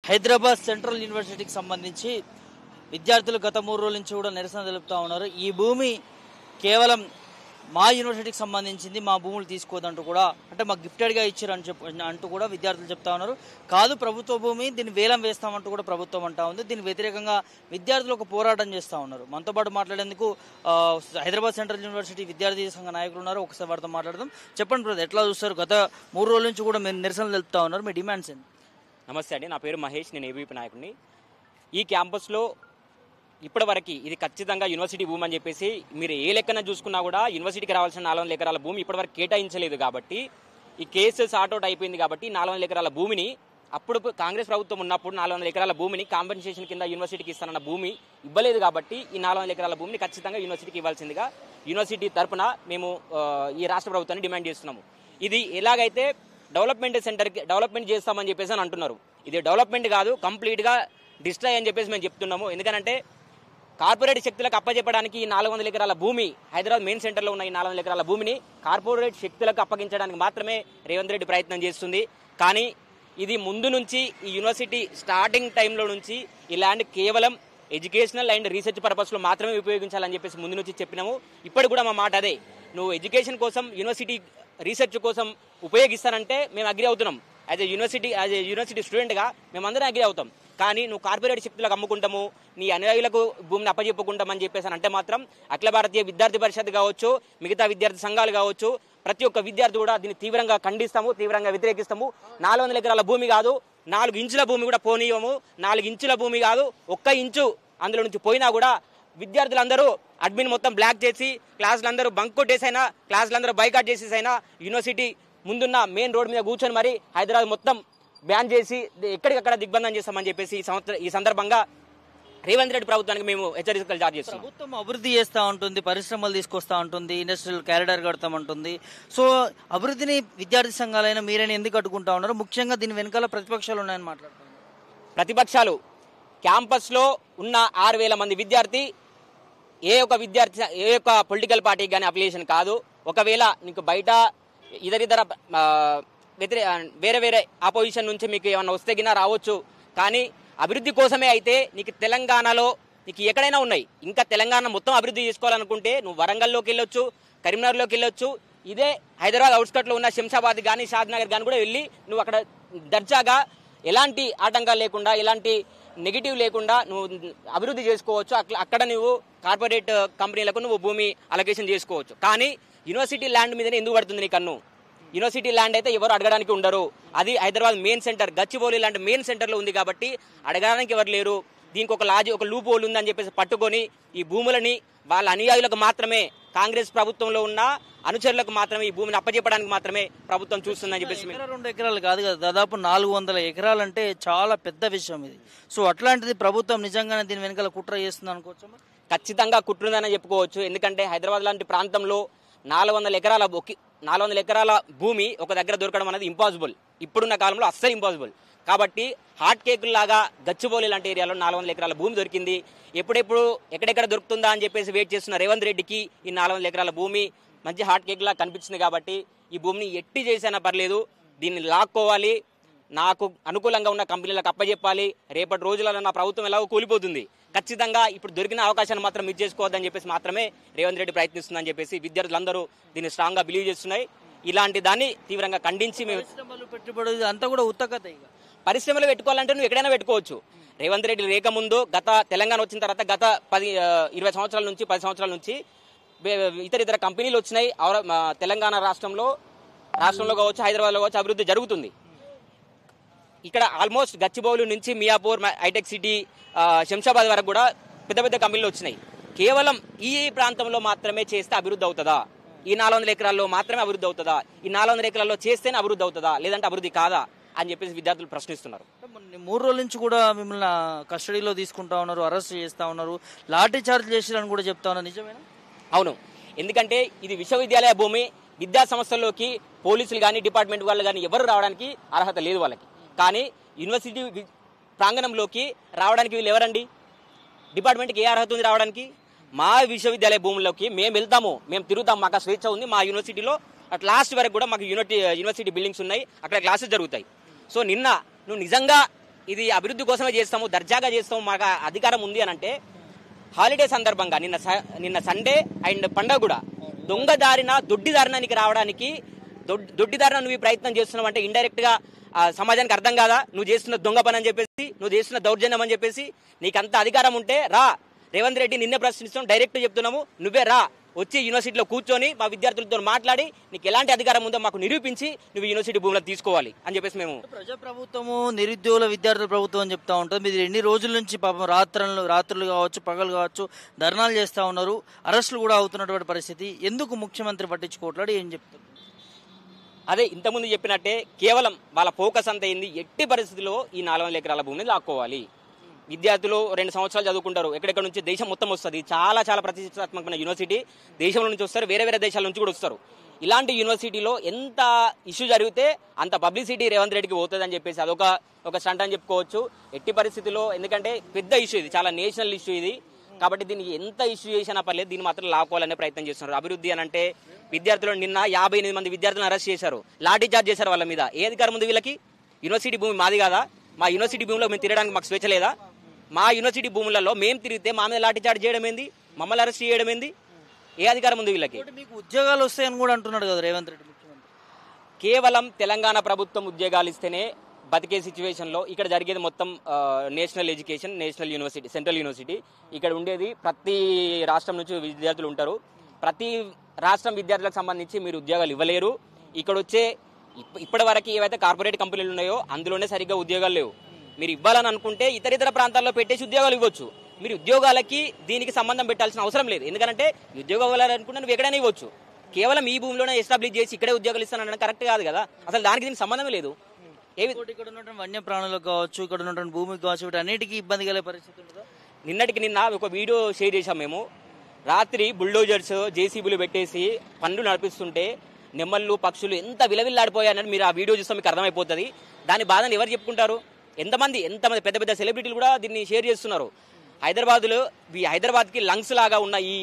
Hyderabad central యూనివర్సిటీకి సంబంధించి విద్యార్థులు గత 3 రోజుల నుంచి కూడా నిరసన తెలుపుతా ఉన్నారు. ఈ భూమి కేవలం మా యూనివర్సిటీకి సంబంధించింది, మా భూములు తీసుకోవద్దంటూ కూడా, అంటే మాకు గిఫ్టెడ్గా ఇచ్చారని అంటూ కూడా విద్యార్థులు చెప్తా ఉన్నారు. కాదు ప్రభుత్వ భూమి, దీన్ని వేలం వేస్తామంటూ కూడా ప్రభుత్వం అంటా ఉంది. దీనికి వ్యతిరేకంగా విద్యార్థులు ఒక పోరాటం చేస్తూ ఉన్నారు. మనతో పాటు మాట్లాడేందుకు హైదరాబాద్ సెంట్రల్ యూనివర్సిటీ విద్యార్థి సంఘ నాయకులు ఉన్నారు. ఒకసారి వారితో మాట్లాడదాం. చెప్పండి బ్రదర్, ఎట్లా చూస్తారు? గత 3 రోజుల నుంచి కూడా మీరు నిరసనలు తెలుపుతా ఉన్నారు, మీ డిమాండ్స్ ఏంటి? నమస్తే అండి, నా పేరు మహేష్, నేను ఏబీపీ నాయకుడిని. ఈ క్యాంపస్లో ఇప్పటివరకు ఇది ఖచ్చితంగా యూనివర్సిటీ భూమి అని చెప్పేసి మీరు ఏ లెక్కన చూసుకున్నా కూడా యూనివర్సిటీకి రావాల్సిన 400 ఎకరాల భూమి ఇప్పటివరకు కేటాయించలేదు. కాబట్టి ఈ కేసు సార్ట్అవుట్ అయిపోయింది. కాబట్టి 400 ఎకరాల భూమిని అప్పుడు కాంగ్రెస్ ప్రభుత్వం ఉన్నప్పుడు 400 ఎకరాల భూమిని కాంపెన్సేషన్ కింద యూనివర్సిటీకి ఇస్తానన్న భూమి ఇవ్వలేదు. కాబట్టి ఈ 400 ఎకరాల భూమిని ఖచ్చితంగా యూనివర్సిటీకి ఇవ్వాల్సిందిగా యూనివర్సిటీ తరఫున మేము ఈ రాష్ట్ర ప్రభుత్వాన్ని డిమాండ్ చేస్తున్నాము. ఇది ఎలాగైతే డెవలప్మెంట్ చేస్తామని చెప్పేసి అని అంటున్నారు. ఇది డెవలప్మెంట్ కాదు, కంప్లీట్గా డిస్ట్రాయ్ అని చెప్పేసి మేము చెప్తున్నాము. ఎందుకంటే కార్పొరేట్ శక్తులకు అప్పచెప్పడానికి ఈ 400 ఎకరాల భూమి, హైదరాబాద్ మెయిన్ సెంటర్లో ఉన్న ఈ 400 ఎకరాల భూమిని కార్పొరేట్ శక్తులకు అప్పగించడానికి మాత్రమే రేవంత్ రెడ్డి ప్రయత్నం చేస్తుంది. కానీ ఇది ముందు నుంచి ఈ యూనివర్సిటీ స్టార్టింగ్ టైంలో నుంచి ఈ ల్యాండ్ కేవలం ఎడ్యుకేషనల్ అండ్ రీసెర్చ్ పర్పస్లో మాత్రమే ఉపయోగించాలని చెప్పేసి ముందు నుంచి చెప్పినాము. ఇప్పటికి కూడా మా మాట అదే, నువ్వు ఎడ్యుకేషన్ కోసం, యూనివర్సిటీ రీసెర్చ్ కోసం ఉపయోగిస్తానంటే మేము అగ్రి అవుతున్నాం. యాజ్ ఏ యూనివర్సిటీ స్టూడెంట్గా మేమందరం అగ్రి అవుతాం. కానీ నువ్వు కార్పొరేట్ శక్తులకు అమ్ముకుంటాము, నీ అనుయాయులకు భూమిని అప్పచెప్పుకుంటామని చెప్పేసి అంటే మాత్రం అఖిల భారతీయ విద్యార్థి పరిషత్ కావచ్చు, మిగతా విద్యార్థి సంఘాలు కావచ్చు, ప్రతి ఒక్క విద్యార్థి కూడా దీన్ని తీవ్రంగా ఖండిస్తాము, తీవ్రంగా వ్యతిరేకిస్తాము. 400 ఎకరాల భూమి కాదు, 4 ఇంచుల భూమి కూడా పోనీయము. 4 ఇంచుల భూమి కాదు, 1 ఇంచు అందులో నుంచి పోయినా కూడా విద్యార్థులందరూ అడ్మిన్ మొత్తం బ్లాక్ చేసి, క్లాసులందరూ బంక్ కొట్టేసైనా, క్లాసులందరూ బైకాట్ చేసేసైనా యూనివర్సిటీ ముందున్న మెయిన్ రోడ్ మీద కూర్చొని మరి హైదరాబాద్ మొత్తం బ్యాన్ చేసి ఎక్కడికక్కడ దిగ్బంధం చేస్తామని చెప్పేసి ఈ సందర్భంగా రేవంత్ రెడ్డి ప్రభుత్వానికి మేము హెచ్చరికలు జారీ చేస్తున్నాం. ప్రభుత్వం అభివృద్ధి చేస్తూ ఉంటుంది, పరిశ్రమలు తీసుకొస్తా ఉంటుంది, ఇండస్ట్రియల్ కారిడార్ కడతామంటుంది. సో అభివృద్ధిని విద్యార్థి సంఘాలైనా మీరైనా ఎందుకు అడ్డుకుంటా ఉన్నారు? ముఖ్యంగా దీని వెనకాల ప్రతిపక్షాలు ఉన్నాయని మాట్లాడుతున్నారు. ప్రతిపక్షాలు క్యాంపస్లో ఉన్న 6000 మంది విద్యార్థి ఏ ఒక్క పొలిటికల్ పార్టీకి కానీ అఫిలియేషన్ కాదు. ఒకవేళ నీకు బయట ఇతర వేరే ఆపోజిషన్ నుంచి మీకు ఏమన్నా వస్తే గినా రావచ్చు. కానీ అభివృద్ధి కోసమే అయితే నీకు తెలంగాణలో నీకు ఎక్కడైనా ఉన్నాయి. ఇంకా తెలంగాణ మొత్తం అభివృద్ధి చేసుకోవాలనుకుంటే నువ్వు వరంగల్లోకి వెళ్ళొచ్చు, కరీంనగర్లోకి వెళ్ళొచ్చు. ఇదే హైదరాబాద్ అవుట్స్కట్లో ఉన్న శంషాబాద్ కానీ, షాద్నగర్ కానీ కూడా వెళ్ళి నువ్వు అక్కడ దర్జాగా ఎలాంటి ఆటంకాలు లేకుండా, ఎలాంటి నెగిటివ్ లేకుండా నువ్వు అభివృద్ధి చేసుకోవచ్చు. అక్కడ నువ్వు కార్పొరేట్ కంపెనీలకు నువ్వు భూమి అలొకేషన్ చేసుకోవచ్చు. కానీ యూనివర్సిటీ ల్యాండ్ మీదనే ఎందుకు పడుతుంది నీ కన్ను? యూనివర్సిటీ ల్యాండ్ అయితే ఎవరు అడగడానికి ఉండరు. అది హైదరాబాద్ మెయిన్ సెంటర్, గచ్చిబౌలి లాంటి మెయిన్ సెంటర్లో ఉంది కాబట్టి అడగడానికి ఎవరు లేరు. దీనికి ఒక లూప్ హోల్ ఉందని చెప్పేసి పట్టుకొని ఈ భూములని వాళ్ళ అనుయాయులకు మాత్రమే, కాంగ్రెస్ ప్రభుత్వంలో ఉన్న అనుచరులకు మాత్రమే ఈ భూమిని అప్పచెప్పడానికి మాత్రమే ప్రభుత్వం చూస్తుందని చెప్పేసి. 2 ఎకరాలు కాదు కదా, దాదాపు 400 ఎకరాలు అంటే చాలా పెద్ద విషయం ఇది. సో అట్లాంటిది ప్రభుత్వం నిజంగానే దీని వెనకాల కుట్ర చేస్తుంది అనుకోవచ్చు? ఖచ్చితంగా కుట్రుందని చెప్పుకోవచ్చు. ఎందుకంటే హైదరాబాద్ లాంటి ప్రాంతంలో 400 ఎకరాల భూమి ఒక దగ్గర దొరకడం అనేది ఇంపాసిబుల్. ఇప్పుడున్న కాలంలో అస్సలు ఇంపాసిబుల్. కాబట్టి హాట్ కేకులు లాగా గచ్చిబౌలి లాంటి ఏరియాలో 400 ఎకరాల భూమి దొరికింది. ఎప్పుడెప్పుడు ఎక్కడెక్కడ దొరుకుతుందా అని చెప్పేసి వెయిట్ చేస్తున్న రేవంత్ రెడ్డికి ఈ 400 ఎకరాల భూమి మంచి హాట్ కేక్ లా కనిపించింది. కాబట్టి ఈ భూమిని ఎట్టి చేసినా పర్లేదు, దీన్ని లాక్కోవాలి, నాకు అనుకూలంగా ఉన్న కంపెనీలకు అప్పచెప్పాలి. రేపటి రోజులలో నా ప్రభుత్వం ఎలాగో కూలిపోతుంది. ఖచ్చితంగా ఇప్పుడు దొరికిన అవకాశాన్ని మాత్రం మిస్ చేసుకోవద్దని చెప్పేసి మాత్రమే రేవంత్ రెడ్డి ప్రయత్నిస్తుందని చెప్పేసి విద్యార్థులందరూ దీన్ని స్ట్రాంగ్గా బిలీవ్ చేస్తున్నాయి. ఇలాంటి దాన్ని తీవ్రంగా ఖండించి మేము పెట్టుబడి అంతా కూడా ఉత్తకత. పరిశ్రమలు పెట్టుకోవాలంటే నువ్వు ఎక్కడైనా పెట్టుకోవచ్చు. రేవంత్ రెడ్డి లేక ముందు తెలంగాణ వచ్చిన తర్వాత గత 20 సంవత్సరాల నుంచి 10 సంవత్సరాల నుంచి ఇతర కంపెనీలు వచ్చినాయి. తెలంగాణ రాష్ట్రంలో కావచ్చు, హైదరాబాద్లో కావచ్చు అభివృద్ధి జరుగుతుంది. ఇక్కడ ఆల్మోస్ట్ గచ్చిబౌలి నుంచి మియాపూర్, హైటెక్ సిటీ, శంషాబాద్ వరకు కూడా పెద్ద పెద్ద కంపెనీలు వచ్చినాయి. కేవలం ఈ ప్రాంతంలో మాత్రమే చేస్తే అభివృద్ధి అవుతుందా? ఈ 400 ఎకరాల్లో మాత్రమే అభివృద్ధి అవుతుందా? ఈ 400 ఎకరాల్లో చేస్తేనే అభివృద్ధి అవుతుందా, లేదంటే అభివృద్ధి కాదా అని చెప్పేసి విద్యార్థులు ప్రశ్నిస్తున్నారు. 3 రోజుల నుంచి కూడా మిమ్మల్ని కస్టడీలో తీసుకుంటా ఉన్నారు, అరెస్ట్ చేస్తా ఉన్నారు, లాఠీ చార్జ్ చేసిరని కూడా చెప్తా ఉన్నారు. నిజమేనా? అవును. ఎందుకంటే ఇది విశ్వవిద్యాలయ భూమి. విద్యా సంస్థల్లోకి పోలీసులు కానీ, డిపార్ట్మెంట్ వాళ్ళు కానీ ఎవరు రావడానికి అర్హత లేదు వాళ్ళకి. కానీ యూనివర్సిటీ ప్రాంగణంలోకి రావడానికి వీళ్ళు ఎవరండి? డిపార్ట్మెంట్కి ఏ అర్హత ఉంది రావడానికి? మా విశ్వవిద్యాలయ భూముల్లోకి మేము వెళ్తాము, మేము తిరుగుతాం, మాకు స్వేచ్ఛ ఉంది. మా యూనివర్సిటీలో అట్ లాస్ట్ వరకు కూడా మాకు యూనివర్సిటీ బిల్డింగ్స్ ఉన్నాయి, అక్కడ క్లాసెస్ జరుగుతాయి. సో నిన్న నువ్వు నిజంగా ఇది అభివృద్ధి కోసమే చేస్తాము, దర్జాగా చేస్తాము, మాకు అధికారం ఉంది అని అంటే హాలిడే సందర్భంగా నిన్న సండే అండ్ పండగ కూడా దొంగదారిన దొడ్డిదారిన నీకు రావడానికి దొడ్డిదారిన నువ్వు ఈ ప్రయత్నం చేస్తున్నావు అంటే ఇండైరెక్ట్ గా సమాజానికి అర్థం కాదా నువ్వు చేస్తున్న దొంగ పని అని చెప్పేసి, నువ్వు చేస్తున్న దౌర్జన్యం అని చెప్పేసి. నీకు అంత అధికారం ఉంటే రా, రేవంత్ రెడ్డి నిన్నే ప్రశ్నిస్తాం, డైరెక్ట్ చెప్తున్నాము, నువ్వే రా, వచ్చి యూనివర్సిటీలో కూర్చొని మా విద్యార్థులతో మాట్లాడి నీకు ఎలాంటి అధికారం ఉందో మాకు నిరూపించి నువ్వు యూనివర్సిటీ భూములను తీసుకోవాలి అని చెప్పేసి మేము. ప్రజాప్రభుత్వము నిరుద్యోగుల విద్యార్థుల ప్రభుత్వం అని చెప్తా ఉంటుంది. మీరు ఎన్ని రోజుల నుంచి పాపం రాత్రులు కావచ్చు పగలు కావచ్చు ధర్నాలు చేస్తూ ఉన్నారు, అరెస్టులు కూడా అవుతున్నటువంటి పరిస్థితి. ఎందుకు ముఖ్యమంత్రి పట్టించుకోవట్లేదు, ఏం చెప్తారు? అదే ఇంతకుముందు చెప్పినట్టే కేవలం వాళ్ళ ఫోకస్ అంతా ఏంది, ఎట్టి పరిస్థితుల్లో ఈ 400 ఎకరాల భూమిని లాక్కోవాలి. విద్యార్థులు 2 సంవత్సరాలు చదువుకుంటారు, ఎక్కడెక్కడ నుంచి దేశం మొత్తం వస్తుంది, చాలా చాలా ప్రతిష్టాత్మకమైన యూనివర్సిటీ, దేశంలో నుంచి వస్తారు, వేరే వేరే దేశాల నుంచి కూడా వస్తారు. ఇలాంటి యూనివర్సిటీలో ఎంత ఇష్యూ జరిగితే అంత పబ్లిసిటీ రేవంత్ రెడ్డికి పోతుంది అని చెప్పేసి అదొక స్టంట్ అని చెప్పుకోవచ్చు. ఎట్టి పరిస్థితుల్లో ఎందుకంటే పెద్ద ఇష్యూ ఇది, చాలా నేషనల్ ఇష్యూ ఇది, కాబట్టి దీనికి ఎంత ఇష్యూ చేసినా పర్లేదు, దీన్ని మాత్రం లాక్కోవాలనే ప్రయత్నం చేస్తున్నారు. అభివృద్ధి అని అంటే విద్యార్థులు నిన్న 58 మంది విద్యార్థులను అరెస్ట్ చేశారు, లాఠీ చార్జ్ చేశారు వాళ్ళ మీద. ఏ అధికారం ఉంది వీళ్ళకి? యూనివర్సిటీ భూమి మాది కాదా? మా యూనివర్సిటీ భూమిలో మేము తిరగడానికి మాకు స్వేచ్ఛ లేదా? మా యూనివర్సిటీ భూములలో మేము తిరిగితే మా మీద లాఠీ చార్జ్ చేయడం ఏంది, మమ్మల్ని అరెస్ట్ చేయడం ఏంది? ఏ అధికారం ఉంది వీళ్ళకి? మీకు ఉద్యోగాలు వస్తాయని కూడా అంటున్నాడు కదా రేవంత్ రెడ్డి ముఖ్యమంత్రి. కేవలం తెలంగాణ ప్రభుత్వం ఉద్యోగాలు ఇస్తేనే బతికే సిచ్యువేషన్లో ఇక్కడ జరిగేది మొత్తం national education, national university, central university. ఇక్కడ ఉండేది ప్రతి రాష్ట్రం నుంచి విద్యార్థులు ఉంటారు. ప్రతి రాష్ట్రం విద్యార్థులకు సంబంధించి మీరు ఉద్యోగాలు ఇవ్వలేరు. ఇక్కడ వచ్చే ఇప్పటి వరకు ఏవైతే కార్పొరేట్ కంపెనీలు ఉన్నాయో అందులోనే సరిగ్గా ఉద్యోగాలు లేవు. మీరు ఇవ్వాలని అనుకుంటే ఇతర ప్రాంతాల్లో పెట్టేసి ఉద్యోగాలు ఇవ్వచ్చు. మీరు ఉద్యోగాలకి దీనికి సంబంధం పెట్టాల్సిన అవసరం లేదు. ఎందుకంటే ఉద్యోగం ఇవ్వాలనుకుంటే నువ్వు ఎక్కడైనా ఇవ్వచ్చు. కేవలం ఈ భూమిలోనే ఎస్టాబ్లిష్ చేసి ఇక్కడే ఉద్యోగాలు ఇస్తానన్న కరెక్ట్ కాదు కదా. అసలు దానికి దీనికి సంబంధమే లేదు. ఇక్కడ ఉన్నటువంటి వన్యప్రాణులకు కావచ్చు, ఇక్కడ ఉన్నటువంటి భూమికి కావచ్చు, వీటి అన్నిటికీ ఇబ్బంది కలిగే పరిస్థితి ఉంటుందా? నిన్న ఒక వీడియో షేర్ చేశాం మేము. రాత్రి బుల్డోజర్స్, జేసీబీలు పెట్టేసి పనులు నడిపిస్తుంటే నెమ్మళ్ళు, పక్షులు ఎంత విలవిల్లాడిపోయాయని మీరు ఆ వీడియో చూస్తే మీకు అర్థమైపోతుంది. దాని బాధను ఎవరు చెప్పుకుంటారు? ఎంతమంది పెద్ద పెద్ద సెలబ్రిటీలు కూడా దీన్ని షేర్ చేస్తున్నారు. హైదరాబాద్కి లంగ్స్ లాగా ఉన్న ఈ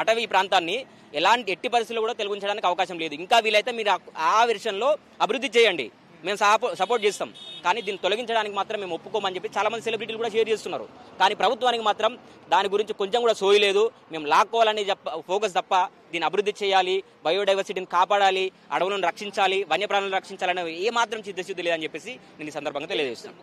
అటవీ ప్రాంతాన్ని ఎట్టి పరిస్థితుల్లో కూడా తొలగించడానికి అవకాశం లేదు. ఇంకా వీలైతే మీరు ఆ వెర్షన్లో అభివృద్ధి చేయండి, మేము సపోర్ట్ చేస్తాం, కానీ దీన్ని తొలగించడానికి మాత్రం మేము ఒప్పుకోమని చెప్పి చాలా మంది సెలబ్రిటీలు కూడా షేర్ చేస్తున్నారు. కానీ ప్రభుత్వానికి మాత్రం దాని గురించి కొంచెం కూడా సోయి లేదు. మేము లాక్కోవాలని ఫోకస్ తప్ప దీన్ని అభివృద్ధి చేయాలి, బయోడైవర్సిటీని కాపాడాలి, అడవులను రక్షించాలి, వన్యప్రాణులను రక్షించాలనే ఏ మాత్రం చిత్తశుద్ధి లేదని చెప్పేసి నేను ఈ సందర్భంగా తెలియజేస్తాను.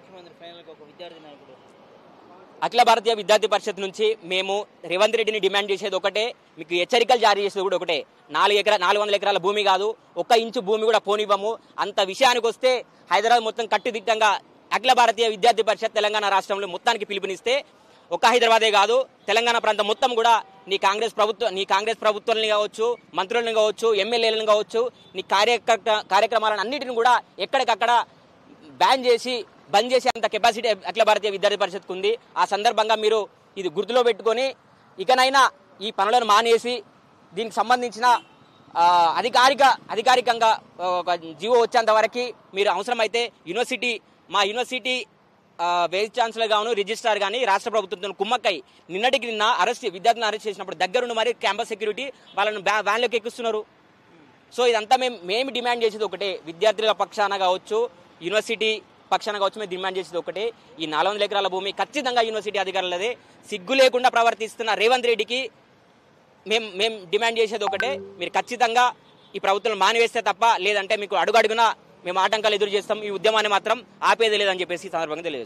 అఖిల భారతీయ విద్యార్థి పరిషత్ నుంచి మేము రేవంత్ రెడ్డిని డిమాండ్ చేసేది ఒకటే, మీకు హెచ్చరికలు జారీ చేసేది కూడా ఒకటే. 400 ఎకరాల భూమి కాదు, 1 ఇంచు భూమి కూడా పోనివ్వము. అంత విషయానికి వస్తే హైదరాబాద్ మొత్తం కట్టుదిట్టంగా అఖిల భారతీయ విద్యార్థి పరిషత్ తెలంగాణ రాష్ట్రంలో మొత్తానికి పిలుపునిస్తే ఒక్క హైదరాబాదే కాదు, తెలంగాణ ప్రాంతం మొత్తం కూడా నీ కాంగ్రెస్ ప్రభుత్వాన్ని కావచ్చు, మంత్రులను కావచ్చు, ఎమ్మెల్యేలను కావచ్చు, నీ కార్యక్రమాలను అన్నిటిని కూడా ఎక్కడికక్కడ బంద్ చేసే అంత కెపాసిటీ అఖిల భారతీయ విద్యార్థి పరిషత్కు ఉంది. ఆ సందర్భంగా మీరు ఇది గుర్తులో పెట్టుకొని ఇకనైనా ఈ పనులను మానేసి దీనికి సంబంధించిన అధికారికంగా ఒక జీవో వచ్చేంత వరకు మీరు అవసరమైతే మా యూనివర్సిటీ వైస్ ఛాన్సలర్ గాను, రిజిస్ట్రార్ కానీ రాష్ట్ర ప్రభుత్వంతో కుమ్మక్కై నిన్న విద్యార్థులను అరెస్ట్ చేసినప్పుడు దగ్గరుండి మరి క్యాంపస్ సెక్యూరిటీ వాళ్ళను వ్యాన్లోకి ఎక్కిస్తున్నారు. సో ఇదంతా మేము డిమాండ్ చేసేది ఒకటే, విద్యార్థుల పక్షాన కావచ్చు, యూనివర్సిటీ పక్షాన కావచ్చు, మేము డిమాండ్ చేసేది ఒకటే, ఈ 400 ఎకరాల భూమి ఖచ్చితంగా యూనివర్సిటీ అధికారులదే. సిగ్గు లేకుండా ప్రవర్తిస్తున్న రేవంత్ రెడ్డికి మేము డిమాండ్ చేసేది ఒకటే, మీరు ఖచ్చితంగా ఈ ప్రభుత్వం మానివేస్తే తప్ప, లేదంటే మీకు అడుగడుగునా మేము ఆటంకాలు ఎదురు చేస్తాం, ఈ ఉద్యమాన్ని మాత్రం ఆపేది లేదని చెప్పేసి సందర్భంగా తెలియజేస్తాం.